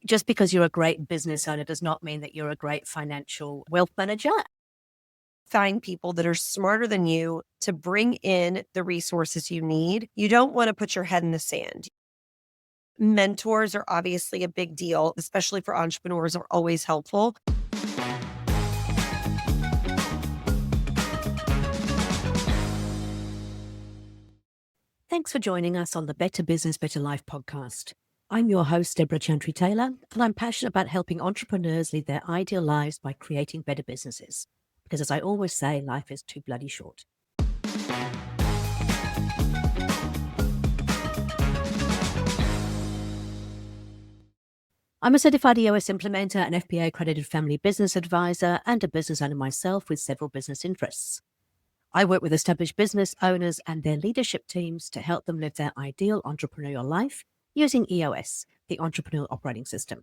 Just because you're a great business owner does not mean that you're a great financial wealth manager. Find people that are smarter than you to bring in the resources you need. You don't want to put your head in the sand. Mentors are obviously a big deal, especially for entrepreneurs, are always helpful. Thanks for joining us on the Better Business, Better Life podcast. I'm your host, Debra Chantry-Taylor, and I'm passionate about helping entrepreneurs lead their ideal lives by creating better businesses. Because as I always say, life is too bloody short. I'm a certified EOS implementer, an FBA accredited family business advisor, and a business owner myself with several business interests. I work with established business owners and their leadership teams to help them live their ideal entrepreneurial life using EOS, the Entrepreneurial Operating System.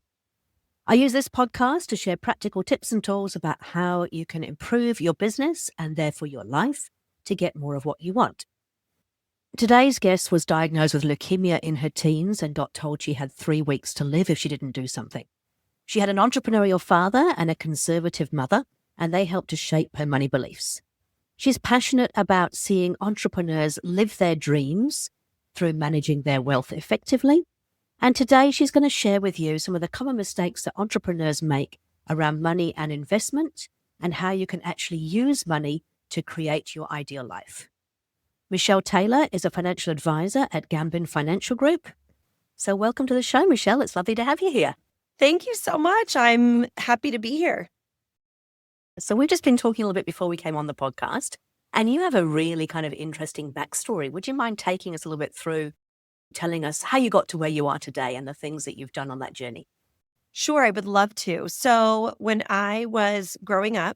I use this podcast to share practical tips and tools about how you can improve your business and therefore your life to get more of what you want. Today's guest was diagnosed with leukemia in her teens and got told she had 3 weeks to live if she didn't do something. She had an entrepreneurial father and a conservative mother, and they helped to shape her money beliefs. She's passionate about seeing entrepreneurs live their dreams through managing their wealth effectively. And today she's going to share with you some of the common mistakes that entrepreneurs make around money and investment and how you can actually use money to create your ideal life. Michelle Taylor is a financial advisor at Gambin Financial Group. So welcome to the show, Michelle. It's lovely to have you here. Thank you so much. I'm happy to be here. So we've just been talking a little bit before we came on the podcast, and you have a really kind of interesting backstory. Would you mind taking us a little bit through, telling us how you got to where you are today and the things that you've done on that journey? Sure, I would love to. So when I was growing up,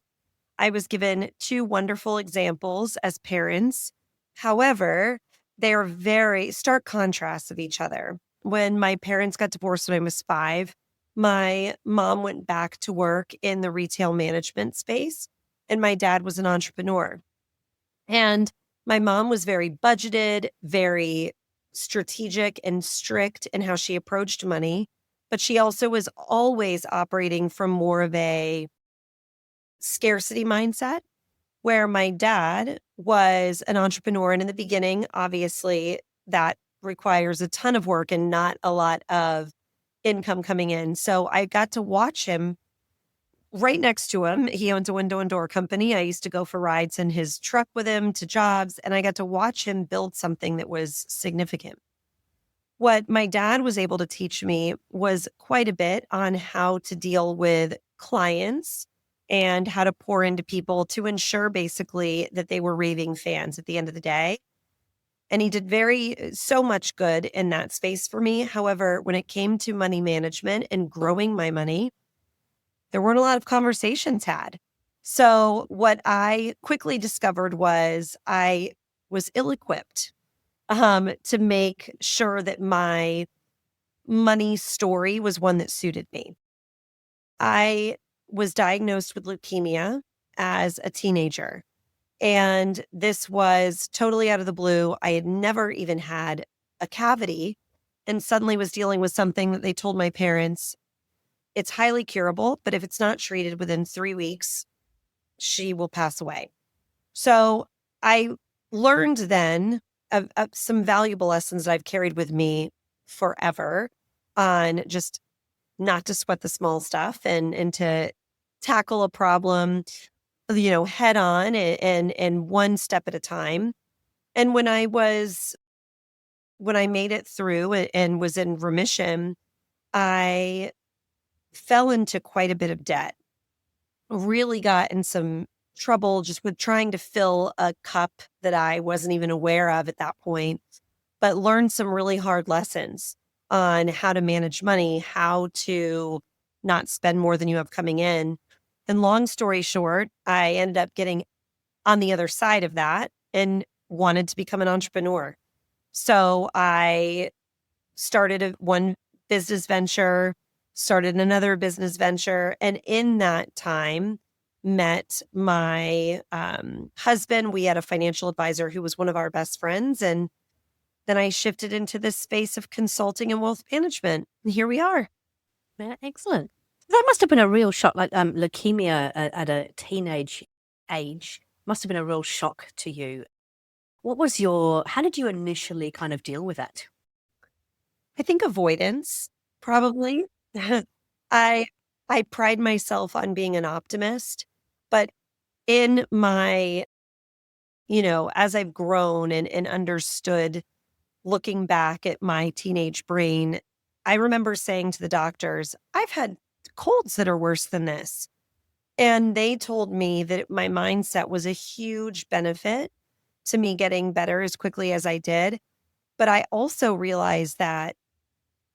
I was given 2 wonderful examples as parents. However, they are very stark contrasts of each other. When my parents got divorced when I was 5, my mom went back to work in the retail management space, and my dad was an entrepreneur. And my mom was very budgeted, very strategic and strict in how she approached money, but she also was always operating from more of a scarcity mindset, where my dad was an entrepreneur. And in the beginning, obviously, that requires a ton of work and not a lot of income coming in. So I got to watch him right next to him. He owns a window and door company. I used to go for rides in his truck with him to jobs, and I got to watch him build something that was significant. What my dad was able to teach me was quite a bit on how to deal with clients and how to pour into people to ensure basically that they were raving fans at the end of the day. And he did so much good in that space for me. However, when it came to money management and growing my money, there weren't a lot of conversations had. So what I quickly discovered was I was ill-equipped to make sure that my money story was one that suited me. I was diagnosed with leukemia as a teenager, and this was totally out of the blue. I had never even had a cavity and suddenly was dealing with something that they told my parents, it's highly curable, but if it's not treated within 3 weeks, she will pass away. So I learned then of some valuable lessons that I've carried with me forever on just not to sweat the small stuff and to tackle a problem, head on and one step at a time. And when I made it through and was in remission, I fell into quite a bit of debt, really got in some trouble just with trying to fill a cup that I wasn't even aware of at that point, but learned some really hard lessons on how to manage money, how to not spend more than you have coming in. And long story short, I ended up getting on the other side of that and wanted to become an entrepreneur. So I started one business venture, started another business venture, and in that time, met my husband. We had a financial advisor who was one of our best friends. And then I shifted into this space of consulting and wealth management. And here we are. Yeah, excellent. That must have been a real shock, like leukemia at a teenage age must have been a real shock to you. How did you initially kind of deal with that? I think avoidance, probably. I I pride myself on being an optimist, but in my, as I've grown and understood, looking back at my teenage brain, I remember saying to the doctors, "I've had colds that are worse than this." And they told me that my mindset was a huge benefit to me getting better as quickly as I did. But I also realized that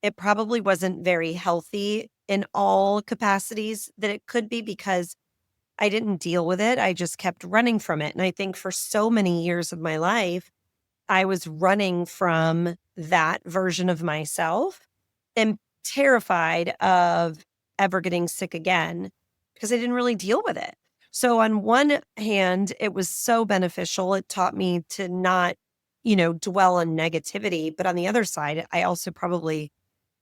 it probably wasn't very healthy in all capacities that it could be because I didn't deal with it. I just kept running from it. And I think for so many years of my life, I was running from that version of myself and terrified of ever getting sick again because I didn't really deal with it. So, on one hand, it was so beneficial. It taught me to not, dwell on negativity. But on the other side, I also probably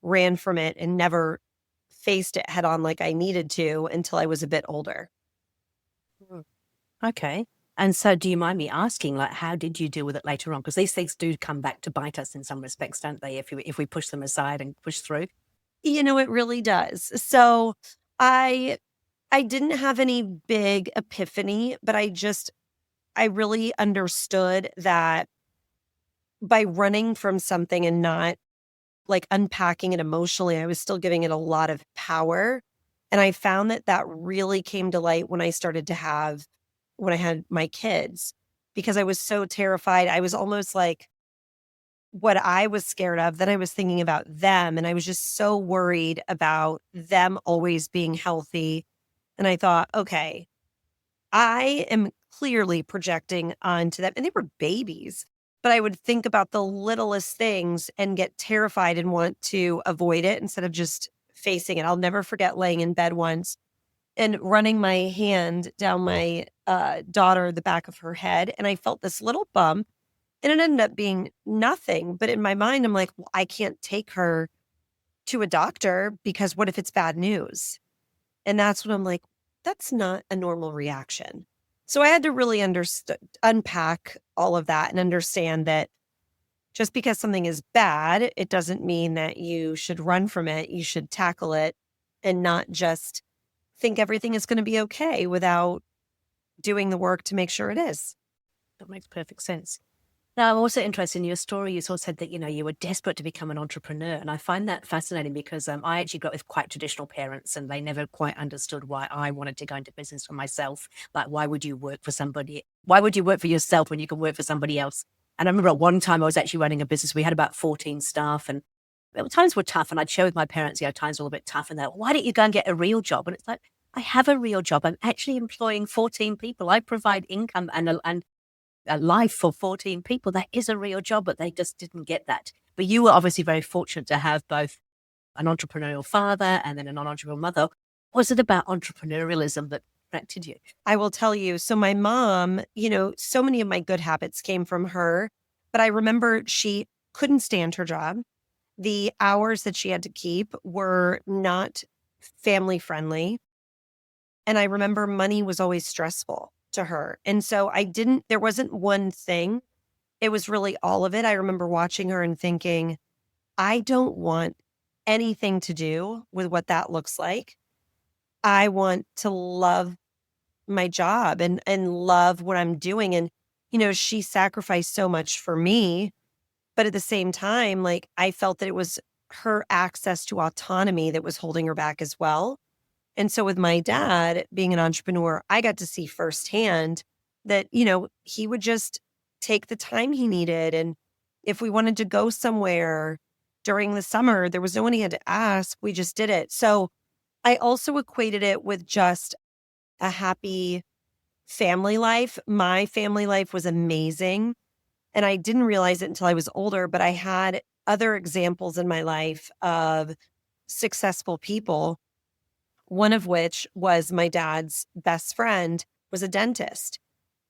ran from it and never faced it head on like I needed to until I was a bit older. Mm. Okay. And so do you mind me asking, like, how did you deal with it later on? Because these things do come back to bite us in some respects, don't they? If we push them aside and push through. It really does. So I I didn't have any big epiphany, but I really understood that by running from something and not like unpacking it emotionally, I was still giving it a lot of power. And I found that that really came to light when I had my kids, because I was so terrified. I was almost like what I was scared of, then I was thinking about them. And I was just so worried about them always being healthy. And I thought, okay, I am clearly projecting onto them, and they were babies, but I would think about the littlest things and get terrified and want to avoid it instead of just facing it. I'll never forget laying in bed once and running my hand down my daughter, the back of her head, and I felt this little bump, and it ended up being nothing. But in my mind, I'm like, well, I can't take her to a doctor because what if it's bad news? And that's when I'm like, that's not a normal reaction. So I had to really unpack all of that and understand that just because something is bad, it doesn't mean that you should run from it. You should tackle it and not just think everything is going to be okay without doing the work to make sure it is. That makes perfect sense. Now, I'm also interested in your story. You sort of said that, you were desperate to become an entrepreneur. And I find that fascinating because I actually grew up with quite traditional parents and they never quite understood why I wanted to go into business for myself. Like, why would you work for somebody? Why would you work for yourself when you can work for somebody else? And I remember at one time I was actually running a business. We had about 14 staff and times were tough. And I'd share with my parents, times were a little bit tough. And they're, why don't you go and get a real job? And it's like, I have a real job. I'm actually employing 14 people. I provide income and a life for 14 people. That is a real job, but they just didn't get that. But you were obviously very fortunate to have both an entrepreneurial father and then a non-entrepreneurial mother. Was it about entrepreneurialism that attracted you? I will tell you. So my mom, so many of my good habits came from her, but I remember she couldn't stand her job. The hours that she had to keep were not family friendly. And I remember money was always stressful to her. And so there wasn't one thing. It was really all of it. I remember watching her and thinking, I don't want anything to do with what that looks like. I want to love my job and love what I'm doing. And, she sacrificed so much for me. But at the same time, like I felt that it was her access to autonomy that was holding her back as well. And so with my dad being an entrepreneur, I got to see firsthand that, he would just take the time he needed. And if we wanted to go somewhere during the summer, there was no one he had to ask. We just did it. So I also equated it with just a happy family life. My family life was amazing. And I didn't realize it until I was older, but I had other examples in my life of successful people, one of which was my dad's best friend was a dentist.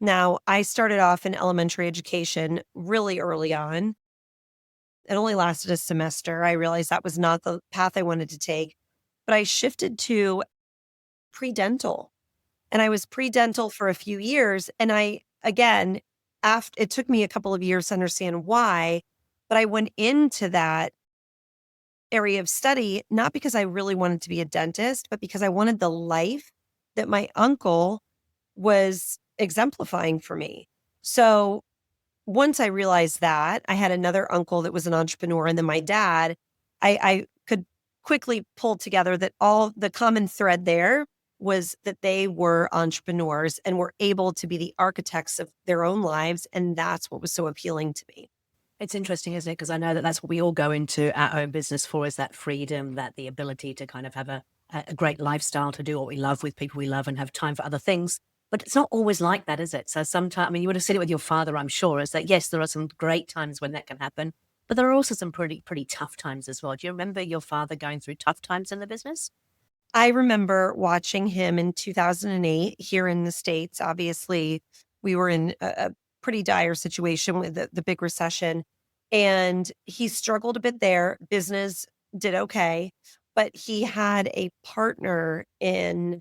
Now, I started off in elementary education really early on. It only lasted a semester. I realized that was not the path I wanted to take. but I shifted to pre-dental. And I was pre-dental for a few years. And again, after it took me a couple of years to understand why, but I went into that area of study, not because I really wanted to be a dentist, but because I wanted the life that my uncle was exemplifying for me. So once I realized that, I had another uncle that was an entrepreneur, and then my dad, I could quickly pull together that all the common thread there was that they were entrepreneurs and were able to be the architects of their own lives. And that's what was so appealing to me. It's interesting, isn't it? Because I know that that's what we all go into our own business for, is that freedom, that the ability to kind of have a great lifestyle, to do what we love with people we love and have time for other things. But it's not always like that, is it? So sometimes, I mean, you would have seen it with your father, I'm sure, is that, yes, there are some great times when that can happen, but there are also some pretty tough times as well. Do you remember your father going through tough times in the business? I remember watching him in 2008 here in the States. Obviously, we were in a pretty dire situation with the big recession, and he struggled a bit there. Business did okay, but he had a partner in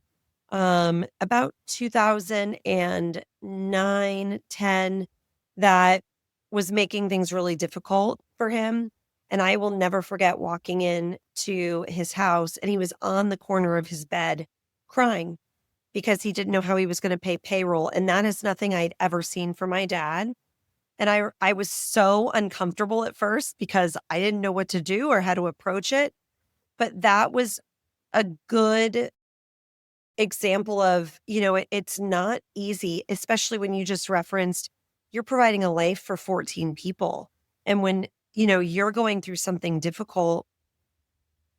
about 2009, 10 that was making things really difficult for him. And I will never forget walking in to his house, and he was on the corner of his bed crying because he didn't know how he was going to pay payroll. And that is nothing I'd ever seen from my dad. And I was so uncomfortable at first because I didn't know what to do or how to approach it. But that was a good example of, it's not easy, especially when you just referenced you're providing a life for 14 people. And when, you're going through something difficult,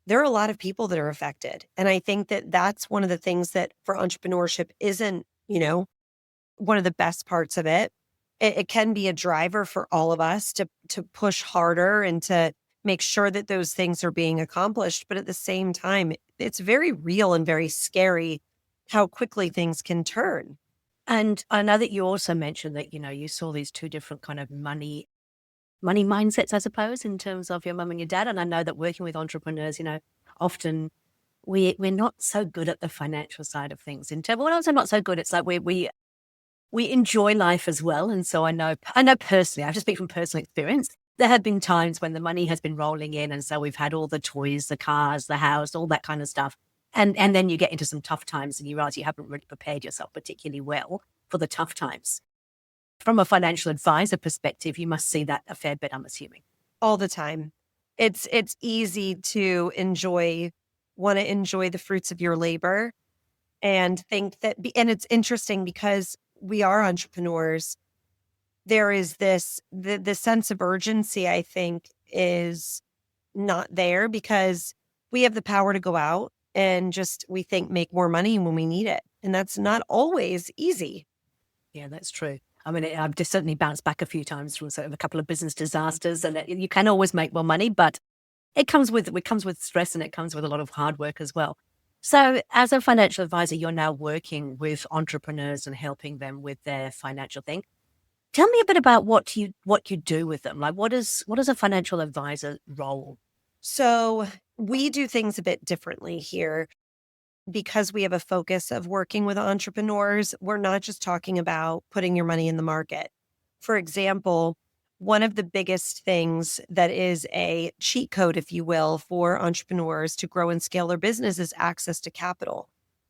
there are a lot of people that are affected. And I think that that's one of the things that for entrepreneurship isn't, one of the best parts of it. It can be a driver for all of us to push harder and to make sure that those things are being accomplished. But at the same time, it's very real and very scary how quickly things can turn. And I know that you also mentioned that, you saw these two different kind of money mindsets, I suppose, in terms of your mum and your dad. And I know that working with entrepreneurs, often we're not so good at the financial side of things. In terms, when I say not so good, it's like we enjoy life as well. And so I know personally, I have to speak from personal experience. There have been times when the money has been rolling in, and so we've had all the toys, the cars, the house, all that kind of stuff. And then you get into some tough times, and you realize you haven't really prepared yourself particularly well for the tough times. From a financial advisor perspective, you must see that a fair bit, I'm assuming. All the time. It's easy to want to enjoy the fruits of your labor and think that, and it's interesting because we are entrepreneurs. There is the sense of urgency, I think, is not there because we have the power to go out and just, we think, make more money when we need it. And that's not always easy. Yeah, that's true. I mean, I've just certainly bounced back a few times from sort of a couple of business disasters, and you can always make more money, but it comes with stress, and it comes with a lot of hard work as well. So, as a financial advisor, you're now working with entrepreneurs and helping them with their financial thing. Tell me a bit about what you do with them. Like, what is a financial advisor role? So we do things a bit differently here. Because we have a focus of working with entrepreneurs, we're not just talking about putting your money in the market. For example, one of the biggest things that is a cheat code, if you will, for entrepreneurs to grow and scale their business is access to capital.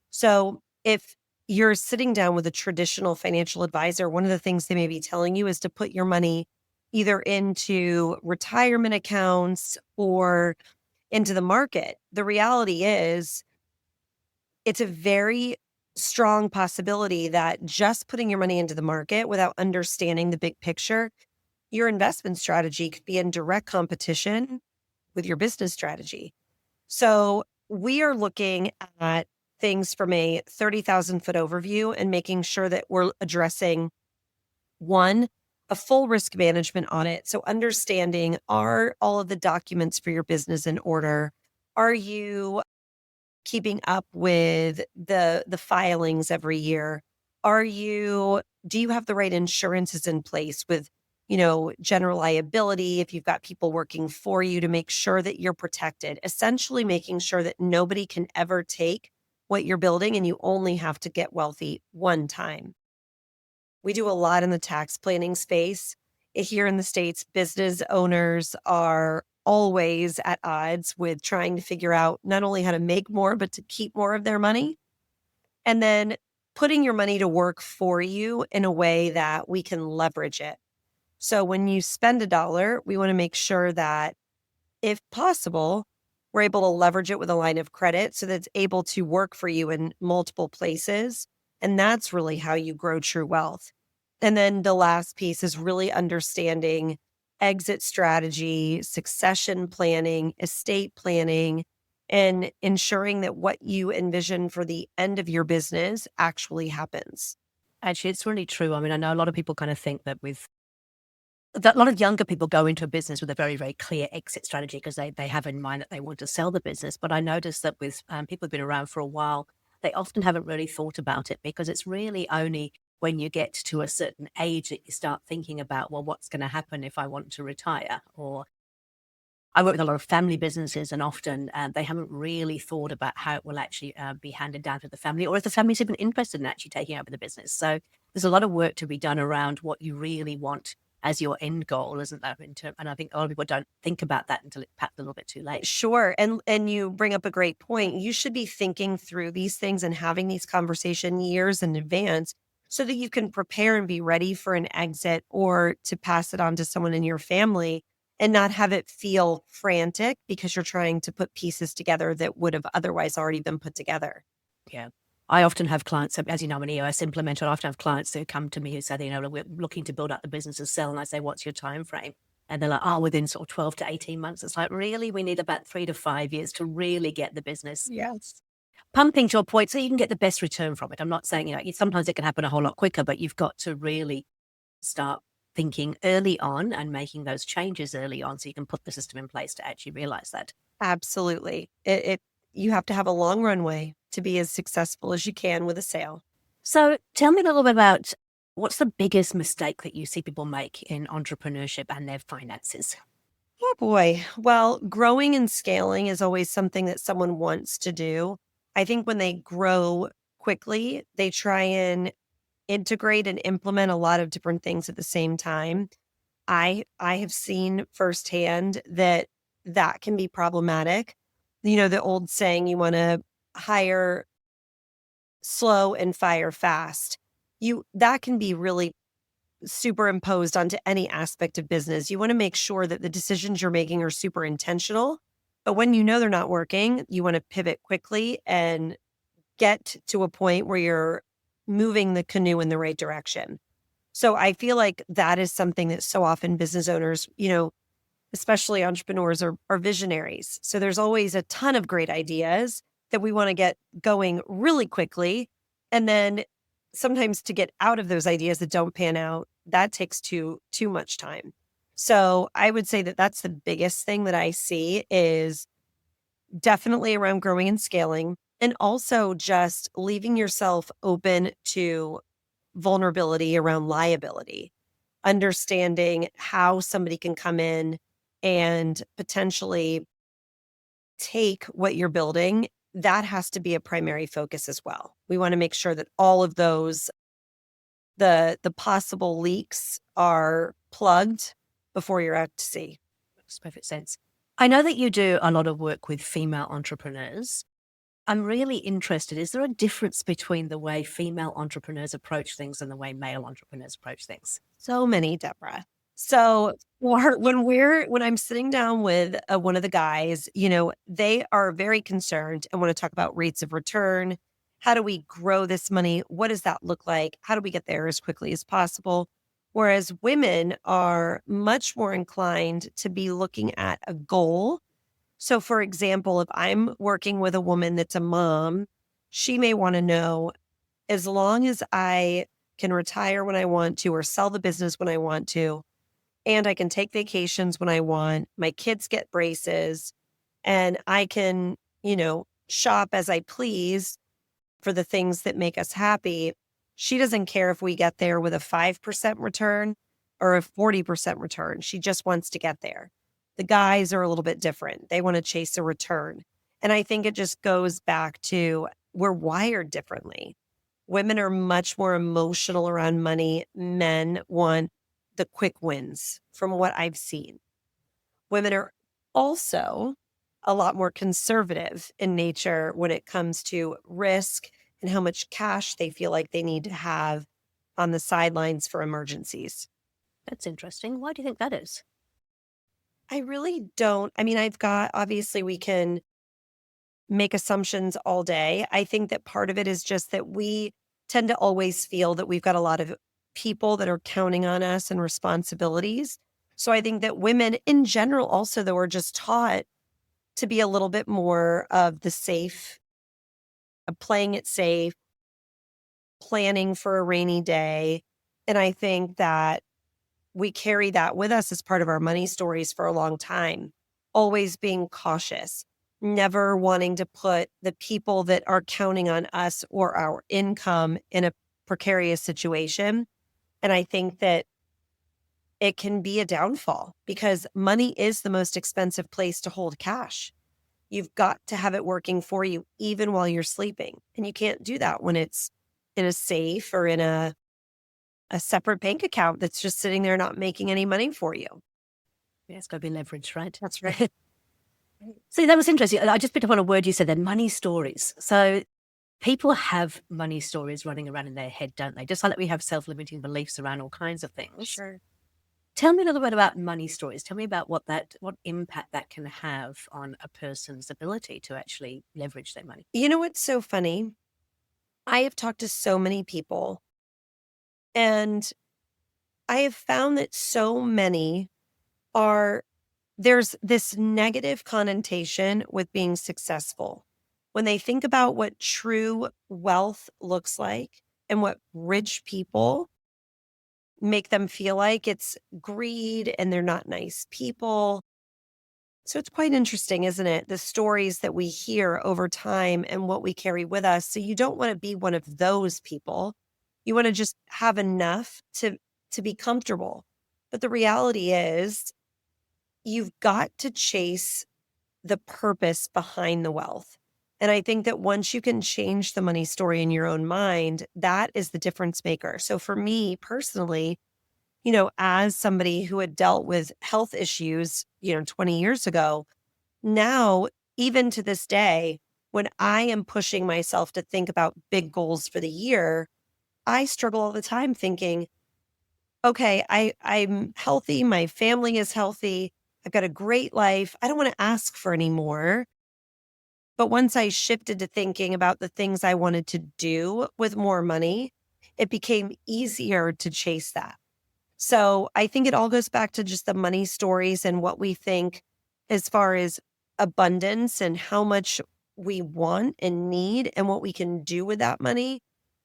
So if you're sitting down with a traditional financial advisor, one of the things they may be telling you is to put your money either into retirement accounts or into the market. The reality is, it's a very strong possibility that just putting your money into the market without understanding the big picture, your investment strategy could be in direct competition with your business strategy. So we are looking at things from a 30,000 foot overview and making sure that we're addressing one, a full risk management audit. So understanding, are all of the documents for your business in order? Are you keeping up with the filings every year? Do you have the right insurances in place with, general liability, if you've got people working for you, to make sure that you're protected, essentially making sure that nobody can ever take what you're building and you only have to get wealthy one time. We do a lot in the tax planning space. Here in the States, business owners are always at odds with trying to figure out not only how to make more, but to keep more of their money. And then putting your money to work for you in a way that we can leverage it. So when you spend $1, we want to make sure that, if possible, we're able to leverage it with a line of credit so that it's able to work for you in multiple places. And that's really how you grow true wealth. And then the last piece is really understanding exit strategy, succession planning, estate planning, and ensuring that what you envision for the end of your business actually happens. Actually, it's really true. I mean, I know a lot of people kind of think that a lot of younger people go into a business with a very, very clear exit strategy because they have in mind that they want to sell the business. But I noticed that with people who've been around for a while, they often haven't really thought about it, because it's really only when you get to a certain age that you start thinking about, well, what's going to happen if I want to retire? Or I work with a lot of family businesses, and often they haven't really thought about how it will actually be handed down to the family, or if the family's even interested in actually taking over the business. So there's a lot of work to be done around what you really want as your end goal, isn't there? And I think a lot of people don't think about that until it's perhaps a little bit too late. Sure. And you bring up a great point. You should be thinking through these things and having these conversations years in advance so that you can prepare and be ready for an exit or to pass it on to someone in your family, and not have it feel frantic because you're trying to put pieces together that would have otherwise already been put together. Yeah. I often have clients, as you know, I'm an EOS implementer. I often have clients who come to me who say, we're looking to build up the business and sell. And I say, what's your time frame? And they're like, within sort of 12 to 18 months. It's like, really? We need about 3 to 5 years to really get the business Yes. pumping to a point so you can get the best return from it. I'm not saying, sometimes it can happen a whole lot quicker, but you've got to really start thinking early on and making those changes early on so you can put the system in place to actually realize that. Absolutely. You have to have a long runway to be as successful as you can with a sale. So tell me a little bit about, what's the biggest mistake that you see people make in entrepreneurship and their finances? Oh boy. Well, growing and scaling is always something that someone wants to do. I think when they grow quickly, they try and integrate and implement a lot of different things at the same time. I have seen firsthand that that can be problematic. The old saying, you want to hire slow and fire fast. That can be really superimposed onto any aspect of business. You want to make sure that the decisions you're making are super intentional, but when you know they're not working, you want to pivot quickly and get to a point where you're moving the canoe in the right direction. So I feel like that is something that so often business owners, especially entrepreneurs, are visionaries. So there's always a ton of great ideas that we want to get going really quickly. And then sometimes to get out of those ideas that don't pan out, that takes too much time. So I would say that that's the biggest thing that I see, is definitely around growing and scaling, and also just leaving yourself open to vulnerability around liability, understanding how somebody can come in and potentially take what you're building. That has to be a primary focus as well. We want to make sure that all of those, the possible leaks, are plugged before you're out to sea. Makes perfect sense. I know that you do a lot of work with female entrepreneurs. I'm really interested. Is there a difference between the way female entrepreneurs approach things and the way male entrepreneurs approach things? So many, Deborah. So when I'm sitting down with one of the guys, they are very concerned and want to talk about rates of return. How do we grow this money? What does that look like? How do we get there as quickly as possible? Whereas women are much more inclined to be looking at a goal. So for example, if I'm working with a woman that's a mom, she may want to know, as long as I can retire when I want to or sell the business when I want to, and I can take vacations when I want, my kids get braces, and I can, shop as I please for the things that make us happy. She doesn't care if we get there with a 5% return. or a 40% return. She just wants to get there. The guys are a little bit different. They want to chase a return. And I think it just goes back to we're wired differently. Women are much more emotional around money. Men want the quick wins from what I've seen. Women are also a lot more conservative in nature when it comes to risk and how much cash they feel like they need to have on the sidelines for emergencies. That's interesting. Why do you think that is? I really don't. I mean, obviously, we can make assumptions all day. I think that part of it is just that we tend to always feel that we've got a lot of people that are counting on us and responsibilities. So I think that women in general also, though, are just taught to be a little bit more of the safe, of playing it safe, planning for a rainy day. And I think that we carry that with us as part of our money stories for a long time, always being cautious, never wanting to put the people that are counting on us or our income in a precarious situation. And I think that it can be a downfall because money is the most expensive place to hold cash. You've got to have it working for you even while you're sleeping. And you can't do that when it's in a safe or in a separate bank account that's just sitting there not making any money for you. Yeah, it's got to be leveraged, right? That's right. See, that was interesting. I just picked up on a word you said then, money stories. So people have money stories running around in their head, don't they? Just like we have self-limiting beliefs around all kinds of things. Sure. Tell me a little bit about money stories. Tell me about what impact that can have on a person's ability to actually leverage their money. You know what's so funny? I have talked to so many people, and I have found that so many there's this negative connotation with being successful. When they think about what true wealth looks like and what rich people make them feel like, it's greed and they're not nice people. So it's quite interesting, isn't it? The stories that we hear over time and what we carry with us. So you don't want to be one of those people. You want to just have enough to be comfortable. But the reality is you've got to chase the purpose behind the wealth. And I think that once you can change the money story in your own mind, that is the difference maker. So for me personally, as somebody who had dealt with health issues, 20 years ago, now, even to this day, when I am pushing myself to think about big goals for the year, I struggle all the time thinking, okay, I'm healthy. My family is healthy. I've got a great life. I don't want to ask for any more. But once I shifted to thinking about the things I wanted to do with more money, it became easier to chase that. So I think it all goes back to just the money stories and what we think as far as abundance and how much we want and need and what we can do with that money.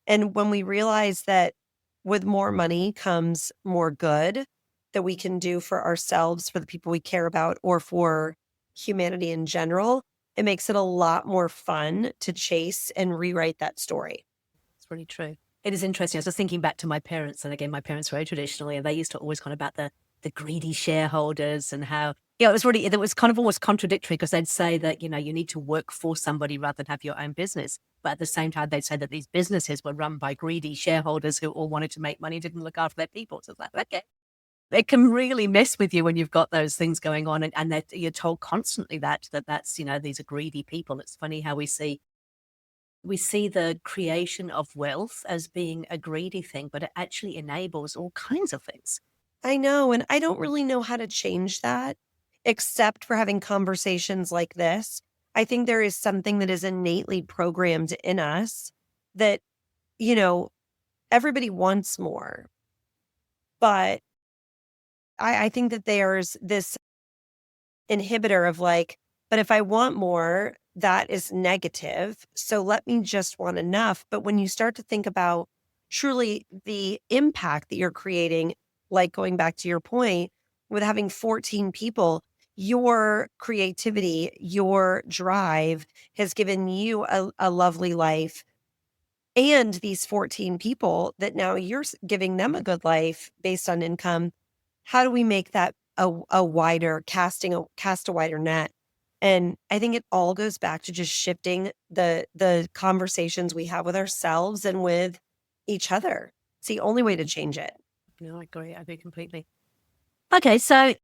And when we realize that with more money comes more good that we can do for ourselves, for the people we care about, or for humanity in general, it makes it a lot more fun to chase and rewrite that story. It's really true. It is interesting. I was just thinking back to my parents, and again, my parents were very traditionally, and they used to always kind of about the greedy shareholders and how, it was kind of almost contradictory because they'd say that, you need to work for somebody rather than have your own business. But at the same time, they'd say that these businesses were run by greedy shareholders who all wanted to make money, didn't look after their people. So it's like, okay. It can really mess with you when you've got those things going on and that you're told constantly that's, these are greedy people. It's funny how we see the creation of wealth as being a greedy thing, but it actually enables all kinds of things. I know. And I don't really know how to change that except for having conversations like this. I think there is something that is innately programmed in us that, everybody wants more. But I think that there's this inhibitor of like, but if I want more, that is negative. So let me just want enough. But when you start to think about truly the impact that you're creating, like going back to your point with having 14 people, your creativity, your drive has given you a lovely life. And these 14 people that now you're giving them a good life based on income, how do we make that a wider cast a wider net? And I think it all goes back to just shifting the conversations we have with ourselves and with each other. It's the only way to change it. No, I agree completely. Okay, so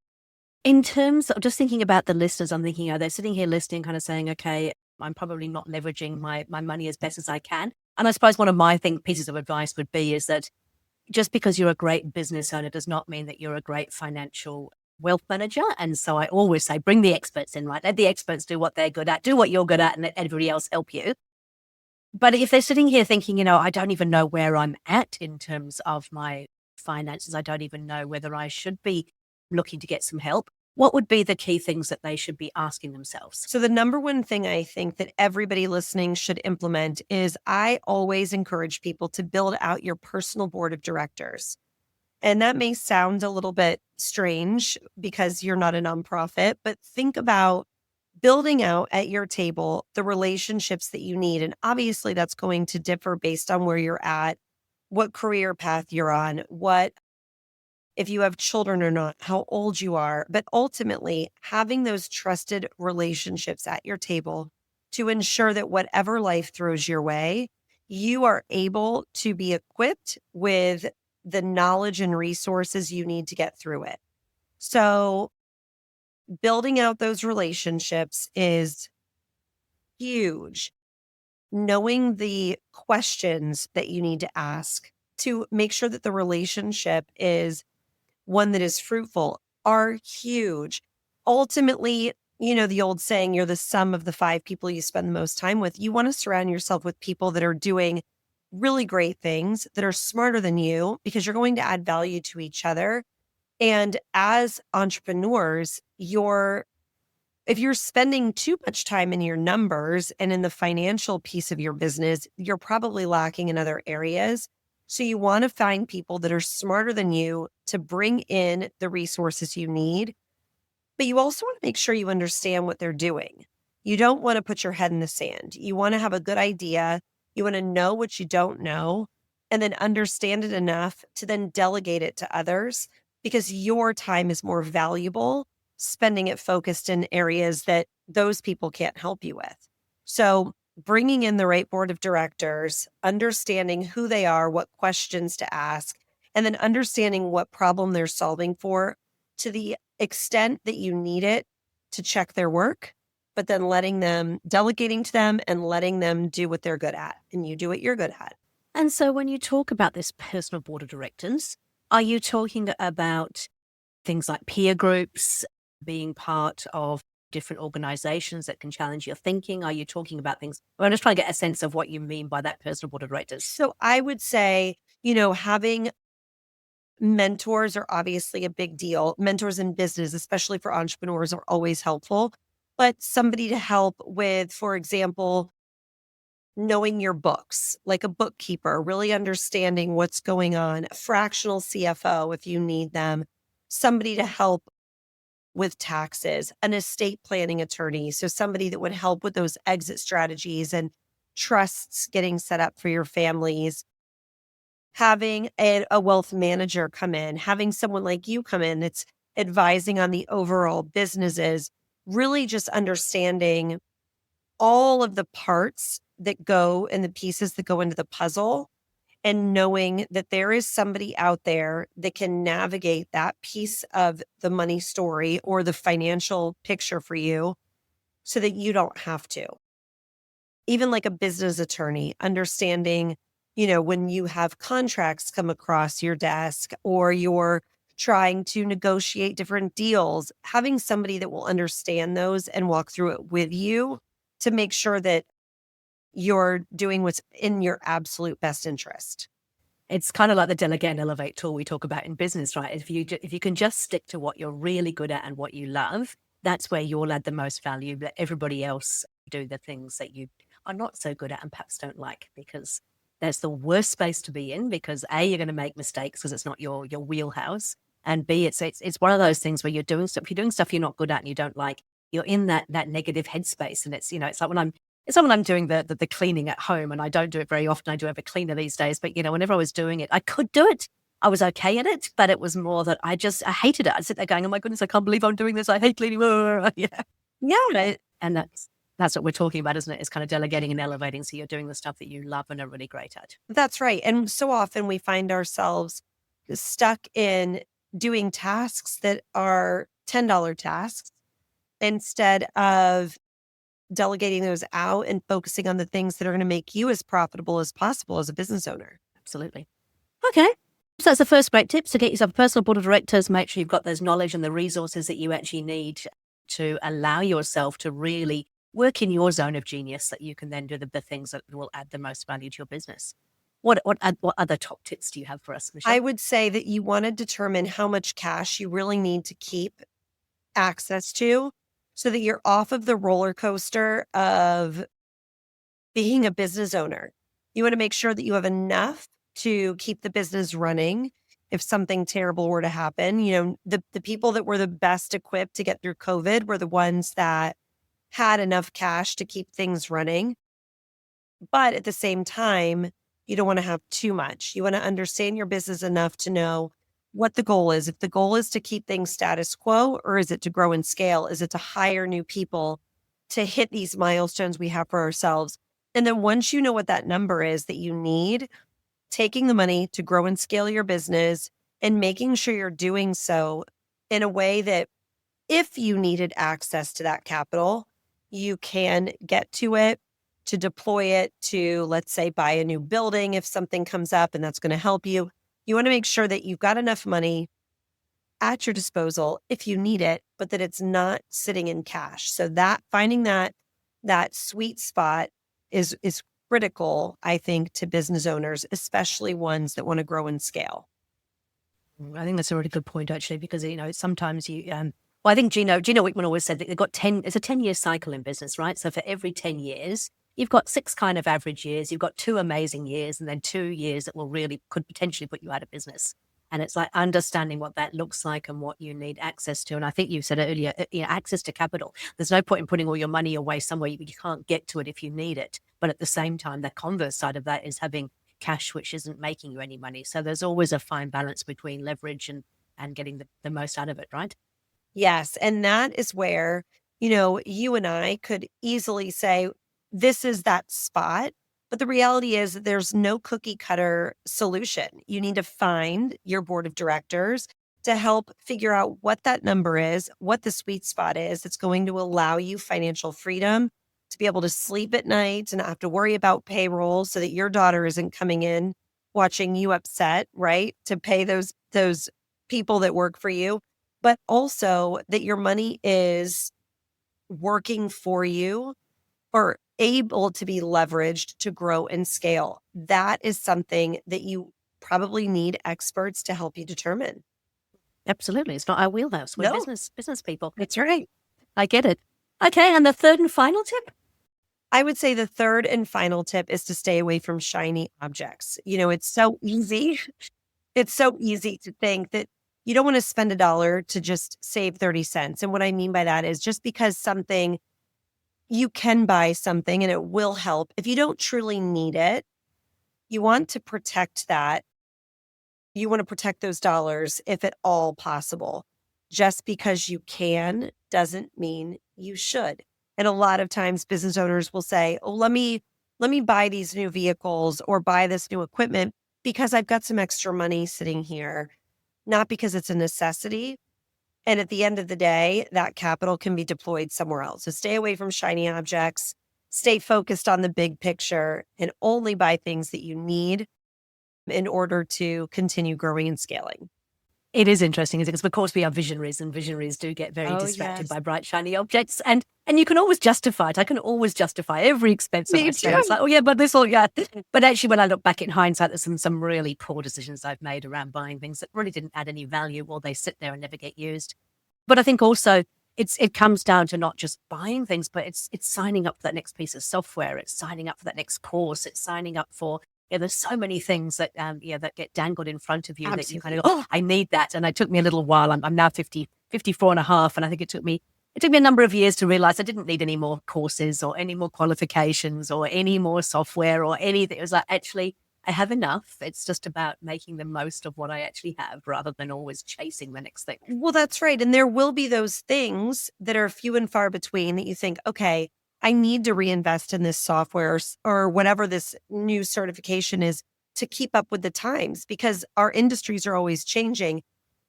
in terms of just thinking about the listeners, I'm thinking, they're sitting here listening, kind of saying, okay, I'm probably not leveraging my money as best as I can. And I suppose one of my pieces of advice would be is that just because you're a great business owner does not mean that you're a great financial wealth manager. And so I always say, bring the experts in, right? Let the experts do what they're good at, do what you're good at, and let everybody else help you. But if they're sitting here thinking, I don't even know where I'm at in terms of my finances, I don't even know whether I should be looking to get some help, what would be the key things that they should be asking themselves? So the number one thing I think that everybody listening should implement is I always encourage people to build out your personal board of directors. And that may sound a little bit strange because you're not a nonprofit, but think about building out at your table the relationships that you need. And obviously, that's going to differ based on where you're at, what career path you're on, what if you have children or not, how old you are. But ultimately, having those trusted relationships at your table to ensure that whatever life throws your way, you are able to be equipped with the knowledge and resources you need to get through it. So, building out those relationships is huge. Knowing the questions that you need to ask to make sure that the relationship is one that is fruitful are huge. Ultimately, the old saying, you're the sum of the 5 people you spend the most time with. You want to surround yourself with people that are doing really great things, that are smarter than you, because you're going to add value to each other. And as entrepreneurs, if you're spending too much time in your numbers and in the financial piece of your business, you're probably lacking in other areas. So you want to find people that are smarter than you to bring in the resources you need, but you also want to make sure you understand what they're doing. You don't want to put your head in the sand. You want to have a good idea. You want to know what you don't know and then understand it enough to then delegate it to others because your time is more valuable spending it focused in areas that those people can't help you with. So bringing in the right board of directors, understanding who they are, what questions to ask, and then understanding what problem they're solving for to the extent that you need it to check their work, but then delegating to them and letting them do what they're good at, and you do what you're good at. And so when you talk about this personal board of directors, are you talking about things like peer groups, being part of different organizations that can challenge your thinking? Are you talking about things? Well, I'm just trying to get a sense of what you mean by that personal board of directors. So I would say, having mentors are obviously a big deal. Mentors in business, especially for entrepreneurs, are always helpful. But somebody to help with, for example, knowing your books, like a bookkeeper, really understanding what's going on, a fractional CFO if you need them, somebody to help with taxes, an estate planning attorney. So somebody that would help with those exit strategies and trusts getting set up for your families. Having a wealth manager come in, having someone like you come in that's advising on the overall businesses, really just understanding all of the parts that go and the pieces that go into the puzzle and knowing that there is somebody out there that can navigate that piece of the money story or the financial picture for you so that you don't have to. Even like a business attorney, understanding, when you have contracts come across your desk or you're trying to negotiate different deals, having somebody that will understand those and walk through it with you to make sure that you're doing what's in your absolute best interest. It's kind of like the delegate and elevate tool we talk about in business, right? If you can just stick to what you're really good at and what you love, that's where you'll add the most value. Let everybody else do the things that you are not so good at and perhaps don't like, because that's the worst space to be in, because A, you're going to make mistakes because it's not your wheelhouse. And B, it's one of those things where you're doing stuff you're not good at and you don't like, you're in that negative headspace. And it's like when I'm doing the cleaning at home, and I don't do it very often. I do have a cleaner these days, but whenever I was doing it, I could do it, I was okay at it, but it was more that I hated it. I'd sit there going, oh my goodness, I can't believe I'm doing this. I hate cleaning. Yeah. Yeah. And that's what we're talking about, isn't it? It's kind of delegating and elevating. So you're doing the stuff that you love and are really great at. That's right. And so often we find ourselves stuck in doing tasks that are $10 tasks instead of delegating those out and focusing on the things that are going to make you as profitable as possible as a business owner. Absolutely. Okay. So that's the first great tip. So get yourself a personal board of directors. Make sure you've got those knowledge and the resources that you actually need to allow yourself to really work in your zone of genius, that you can then do the things that will add the most value to your business. What other top tips do you have for us, Michelle? I would say that you want to determine how much cash you really need to keep access to so that you're off of the roller coaster of being a business owner. You want to make sure that you have enough to keep the business running if something terrible were to happen. The people that were the best equipped to get through COVID were the ones that had enough cash to keep things running. But at the same time, you don't want to have too much. You want to understand your business enough to know what the goal is. If the goal is to keep things status quo, or is it to grow and scale? Is it to hire new people to hit these milestones we have for ourselves? And then once you know what that number is that you need, taking the money to grow and scale your business and making sure you're doing so in a way that if you needed access to that capital, you can get to it, to deploy it to, let's say, buy a new building if something comes up and that's going to help you. You want to make sure that you've got enough money at your disposal if you need it, but that it's not sitting in cash. So that finding that sweet spot is critical, I think, to business owners, especially ones that want to grow and scale. I think that's a really good point, actually, because sometimes you. Well, I think Gino Wickman always said that they've got it's a 10-year cycle in business, right? So for every 10 years, you've got 6 kind of average years, you've got 2 amazing years, and then 2 years that could potentially put you out of business. And it's like understanding what that looks like and what you need access to. And I think you said earlier, access to capital. There's no point in putting all your money away somewhere you can't get to it if you need it. But at the same time, the converse side of that is having cash which isn't making you any money. So there's always a fine balance between leverage and getting the most out of it, right? Yes. And that is where, you and I could easily say, this is that spot. But the reality is that there's no cookie cutter solution. You need to find your board of directors to help figure out what that number is, what the sweet spot is that's going to allow you financial freedom to be able to sleep at night and not have to worry about payroll so that your daughter isn't coming in watching you upset, right? To pay those people that work for you, but also that your money is working for you or able to be leveraged to grow and scale. That is something that you probably need experts to help you determine. Absolutely. It's not our wheelhouse. We're No. business people. That's right. I get it. Okay. And the third and final tip? I would say the third and final tip is to stay away from shiny objects. It's so easy. It's so easy to think that you don't want to spend $1 to just save 30 cents. And what I mean by that is just because you can buy something and it will help. If you don't truly need it, you want to protect that. You want to protect those dollars if at all possible. Just because you can doesn't mean you should. And a lot of times business owners will say, oh, let me buy these new vehicles or buy this new equipment because I've got some extra money sitting here, not because it's a necessity. And at the end of the day, that capital can be deployed somewhere else. So stay away from shiny objects, stay focused on the big picture, and only buy things that you need in order to continue growing and scaling. It is interesting, isn't it? Because of course we are visionaries, and visionaries do get very distracted by bright, shiny objects. And you can always justify it. I can always justify every expense that I spend. It's like, oh yeah, but this all, yeah. But actually, when I look back in hindsight, there's some really poor decisions I've made around buying things that really didn't add any value, or they sit there and never get used. But I think also it comes down to not just buying things, but it's signing up for that next piece of software. It's signing up for that next course. It's signing up for, there's so many things that that get dangled in front of you. Absolutely. That you kind of go, oh, I need that. And it took me a little while. I'm now 54 and a half. And I think it took me a number of years to realize I didn't need any more courses or any more qualifications or any more software or anything. It was like, actually, I have enough. It's just about making the most of what I actually have rather than always chasing the next thing. Well, that's right. And there will be those things that are few and far between that you think, okay, I need to reinvest in this software or whatever this new certification is to keep up with the times because our industries are always changing.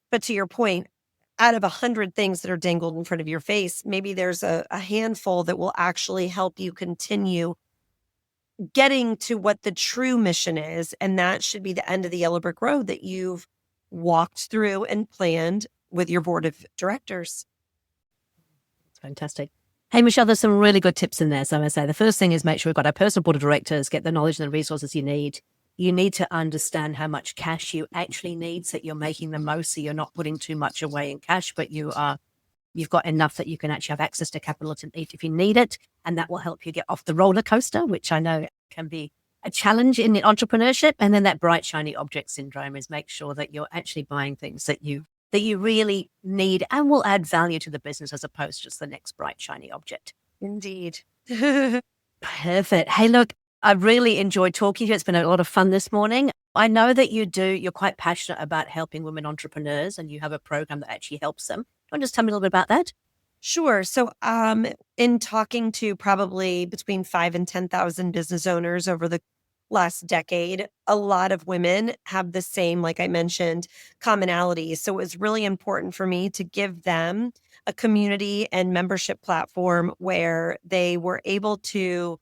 But to your point, out of 100 things that are dangled in front of your face, maybe there's a handful that will actually help you continue getting to what the true mission is. And that should be the end of the yellow brick road that you've walked through and planned with your board of directors. It's fantastic. Hey, Michelle, there's some really good tips in there. So I say the first thing is make sure we've got our personal board of directors, get the knowledge and the resources you need. You need to understand how much cash you actually need so that you're making the most, so you're not putting too much away in cash, but you've got enough that you can actually have access to capital if you need it. And that will help you get off the roller coaster, which I know can be a challenge in the entrepreneurship. And then that bright, shiny object syndrome is make sure that you're actually buying things that you really need and will add value to the business as opposed to just the next bright, shiny object. Indeed. Perfect. Hey, look, I really enjoyed talking to you. It's been a lot of fun this morning. I know that you're quite passionate about helping women entrepreneurs and you have a program that actually helps them. Want to just tell me a little bit about that? Sure. So, in talking to probably between 5 and 10,000 business owners over the last decade, a lot of women have the same, like I mentioned, commonalities. So, it was really important for me to give them a community and membership platform where they were able to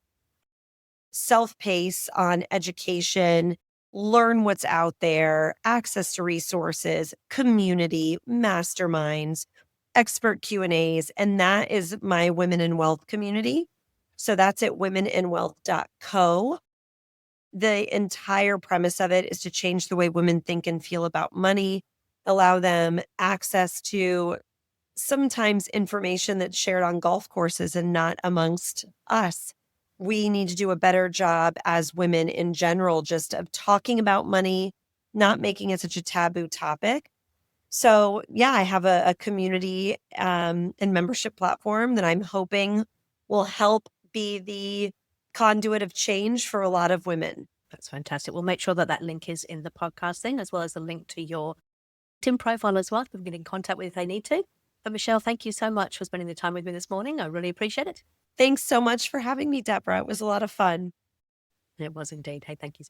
self-pace on education, learn what's out there, access to resources, community, masterminds, expert Q&As, and that is my Women in Wealth community. So that's at womeninwealth.co. The entire premise of it is to change the way women think and feel about money, allow them access to sometimes information that's shared on golf courses and not amongst us. We need to do a better job as women in general, just of talking about money, not making it such a taboo topic. So yeah, I have a community and membership platform that I'm hoping will help be the conduit of change for a lot of women. That's fantastic. We'll make sure that link is in the podcast thing, as well as the link to your LinkedIn profile as well. People can get in contact with if they need to. But Michelle, thank you so much for spending the time with me this morning. I really appreciate it. Thanks so much for having me, Debra. It was a lot of fun. It was indeed. Hey, thank you.